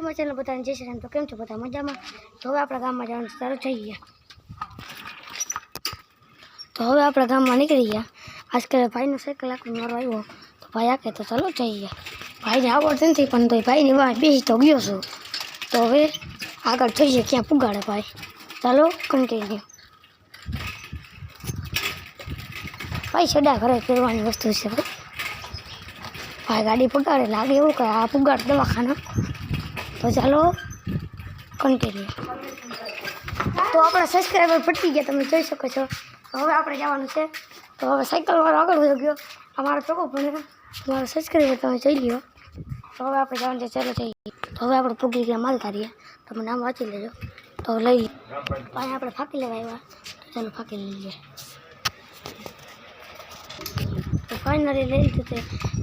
મારી ચેનલ બધાને જય શ્રી રામ। તો કેમ છો બધા મજામાં? તો હવે આપણા ગામમાં જવાનું ચાલુ થઈ ગયા। તો હવે આપણા ગામમાં નીકળી ગયા। આજકાલ ભાઈનો સાયકલ આખો મારો આવ્યો તો ભાઈ આકે તો ચાલો જઈએ। ભાઈને આવડતું નથી પણ તો ભાઈની વાહ બેસી તો ગયો છું। તો હવે આગળ જોઈએ ક્યાં પુગાડે ભાઈ। ચાલો કન્ટિન્યુ। ભાઈ છેડા ઘરે ફેરવાની વસ્તુ છે ભાઈ। ભાઈ ગાડી પુગાડે લાગે એવું કે આ પુગાડ દવાખાના। તો ચાલો કન્ટિન્યુ। તો આપણા સબસ્ક્રાઈબર પટી ગયા તમે જોઈ શકો છો। તો હવે આપણે જવાનું છે। તો હવે સાયકલવાળો આગળ વયો ગયો અમારો ચોખ્ખો પણ અમારો સબસ્ક્રાઈબર તમે જોઈ લ્યો। તો હવે આપણે જવાનું છે ચાલો જઈએ। તો હવે આપણે પૂગી ગયા માલધારીએ તમે નામ વાંચી લેજો। તો લઈ ભાઈ આપણે ફાંકી લેવા આવ્યા તો ચાલો ફાંકી લઈએ। તો ફાઇનલી લઈ લીધું તે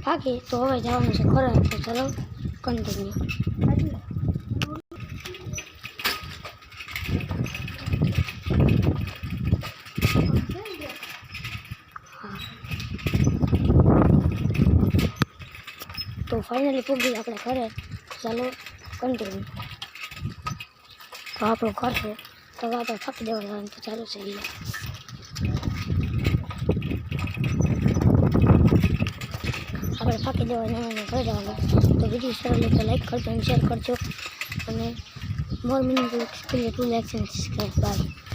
ફાંકી। તો હવે જવાનું છે ખોરાક। તો ચાલો કન્ટિન્યુ। તો ફાઇનલી પૂગી આપણે ઘરે। ચાલો કન્ટિન્યુ। તો આપણું ઘર છે તો હવે આપણે ફાંકી દેવા જવાનું। તો ચાલો જઈએ। આપણે ફાંકી દેવા જવાનું ઘરે જવાનું। તો વિડીયો સારો લાગે તો લાઈક કરજો અને શેર કરજો અને more meaning to like and subscribe. By.